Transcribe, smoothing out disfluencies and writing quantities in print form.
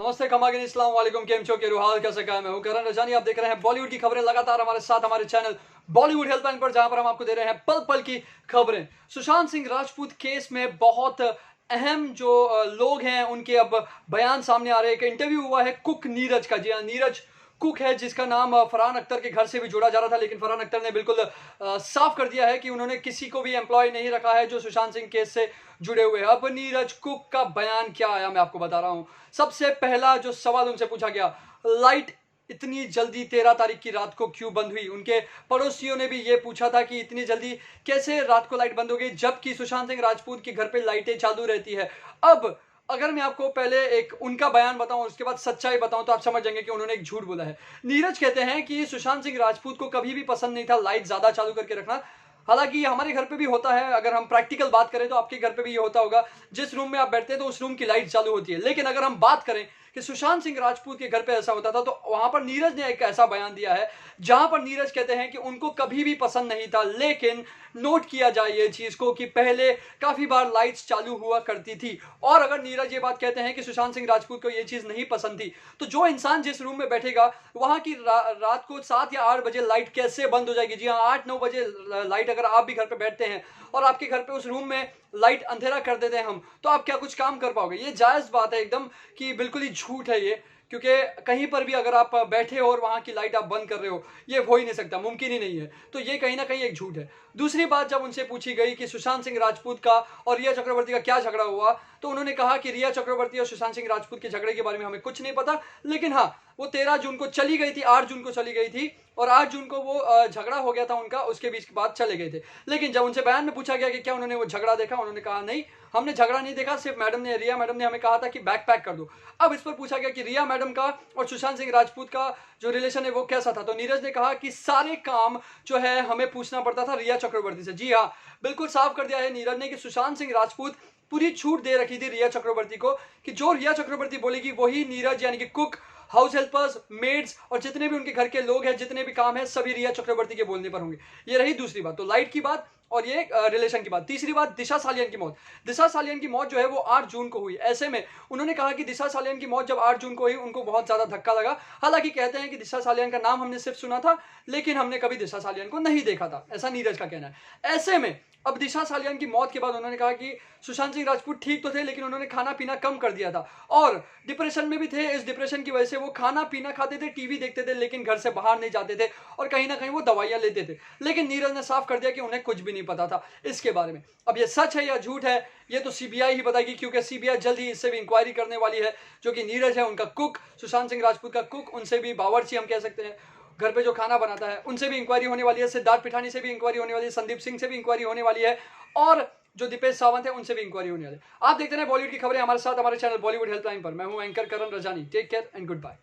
नमस्ते खमागिन, अस्सलाम वालेकुम, केम छो, केरू हाल, कैसे का मैं हूं करण रजानी। आप देख रहे हैं बॉलीवुड की खबरें लगातार हमारे साथ हमारे चैनल बॉलीवुड हेल्पलाइन पर, जहां पर हम आपको दे रहे हैं पल पल की खबरें। सुशांत सिंह राजपूत केस में बहुत अहम जो लोग हैं उनके अब बयान सामने आ रहे हैं। एक इंटरव्यू हुआ है कुक नीरज का। जी हाँ, नीरज कुक है जिसका नाम फरहान अख्तर के घर से भी जोड़ा जा रहा था, लेकिन फरहान अख्तर ने बिल्कुल साफ कर दिया है कि उन्होंने किसी को भी एम्प्लॉय नहीं रखा है जो सुशांत सिंह केस से जुड़े हुए हैं। अब नीरज कुक का बयान क्या आया मैं आपको बता रहा हूं। सबसे पहला जो सवाल उनसे पूछा गया, लाइट इतनी जल्दी 13 तारीख की रात को क्यों बंद हुई। उनके पड़ोसियों ने भी ये पूछा था कि इतनी जल्दी कैसे रात को लाइट बंद हो गई, जबकि सुशांत सिंह राजपूत के घर पे लाइटें चालू रहती है। अब अगर मैं आपको पहले एक उनका बयान बताऊं, उसके बाद सच्चाई बताऊं, तो आप समझ जाएंगे कि उन्होंने एक झूठ बोला है। नीरज कहते हैं कि सुशांत सिंह राजपूत को कभी भी पसंद नहीं था लाइट ज्यादा चालू करके रखना। हालांकि हमारे घर पे भी होता है, अगर हम प्रैक्टिकल बात करें तो आपके घर पे भी ये होता होगा, जिस रूम में आप बैठते हैं तो उस रूम की लाइट चालू होती है। लेकिन अगर हम बात करें कि सुशांत सिंह राजपूत के घर पे ऐसा होता था, तो वहां पर नीरज ने एक ऐसा बयान दिया है जहां पर नीरज कहते हैं कि उनको कभी भी पसंद नहीं था। लेकिन नोट किया जाए ये चीज को कि पहले काफी बार लाइट्स चालू हुआ करती थी। और अगर नीरज ये बात कहते हैं कि सुशांत सिंह राजपूत को ये चीज नहीं पसंद थी, तो जो इंसान जिस रूम में बैठेगा वहां की रात को 7 या 8 बजे लाइट कैसे बंद हो जाएगी। जी हाँ, 8-9 बजे लाइट, अगर आप भी घर पे बैठते हैं और आपके घर पे उस रूम में लाइट अंधेरा कर देते हैं हम, तो आप क्या कुछ काम कर पाओगे? ये जायज बात है एकदम कि बिल्कुल ही झूठ है ये, क्योंकि कहीं पर भी अगर आप बैठे हो और वहां की लाइट आप बंद कर रहे हो, ये हो ही नहीं सकता, मुमकिन ही नहीं है। तो ये कहीं ना कहीं एक झूठ है। दूसरी बात, जब उनसे पूछी गई कि सुशांत सिंह राजपूत का और रिया चक्रवर्ती का क्या झगड़ा हुआ, तो उन्होंने कहा कि रिया चक्रवर्ती और सुशांत सिंह राजपूत के झगड़े के बारे में हमें कुछ नहीं पता। लेकिन हाँ, वो 13 जून को चली गई थी, 8 जून को चली गई थी, और 8 जून को वो झगड़ा हो गया था उनका, उसके बीच के बाद चले गए थे। लेकिन जब उनसे बयान में पूछा गया कि क्या उन्होंने वो झगड़ा देखा, उन्होंने कहा नहीं, हमने झगड़ा नहीं देखा, सिर्फ रिया मैडम ने हमें कहा था कि बैग पैक कर दो। अब इस पर पूछा गया कि रिया मैडम का और सुशांत सिंह राजपूत का जो रिलेशन है वो कैसा था, तो नीरज ने कहा कि सारे काम जो है हमें पूछना पड़ता था रिया चक्रवर्ती से। जी हाँ, बिल्कुल साफ कर दिया है नीरज ने कि सुशांत सिंह राजपूत पूरी छूट दे रखी थी रिया चक्रवर्ती को, कि जो रिया चक्रवर्ती बोलेगी वही नीरज यानी कि कुक, हाउस हेल्पर्स, मेड्स और जितने भी उनके घर के लोग हैं, जितने भी काम है, सभी रिया चक्रवर्ती के बोलने पर होंगे। ये रही दूसरी बात, तो लाइट की बात और ये रिलेशन की बात। तीसरी बात, दिशा सालियन की मौत। दिशा सालियन की मौत जो है वो 8 जून को हुई। ऐसे में उन्होंने कहा कि दिशा सालियन की मौत जब 8 जून को हुई, उनको बहुत ज्यादा धक्का लगा। हालांकि कहते हैं कि दिशा सालियन का नाम हमने सिर्फ सुना था, लेकिन हमने कभी दिशा सालियन को नहीं देखा था, ऐसा नीरज का कहना है। ऐसे में अब दिशा सालियन की मौत के बाद उन्होंने कहा कि सुशांत सिंह राजपूत ठीक तो थे, लेकिन उन्होंने खाना पीना कम कर दिया था और डिप्रेशन में भी थे। इस डिप्रेशन की वजह से वो खाना पीना खाते थे, टीवी देखते थे, लेकिन घर से बाहर नहीं जाते थे और कहीं ना कहीं वो दवाइयां लेते थे। लेकिन नीरज ने साफ कर दिया कि उन्हें कुछ भी नहीं पता था इसके बारे में। अब ये सच है या झूठ है, ये तो सीबीआई ही बताएगी, क्योंकि सीबीआई जल्द ही इससे भी इंक्वायरी करने वाली है। जो कि नीरज है उनका कुक, सुशांत सिंह राजपूत का कुक, उनसे भी बावर्ची हम कह सकते हैं, घर पे जो खाना बनाता है, उनसे भी इंक्वायरी होने वाली है। सिद्धार्थ पिठानी से भी इंक्वायरी होने वाली है, संदीप सिंह से भी इंक्वायरी होने वाली है, और जो दीपेश सावंत है उनसे भी इंक्वायरी होने वाली है। आप देखते हैं बॉलीवुड की खबरें हमारे साथ हमारे चैनल बॉलीवुड हेल्पलाइन पर। मैं हूं anchor Karan Rajani. Take care and good bye.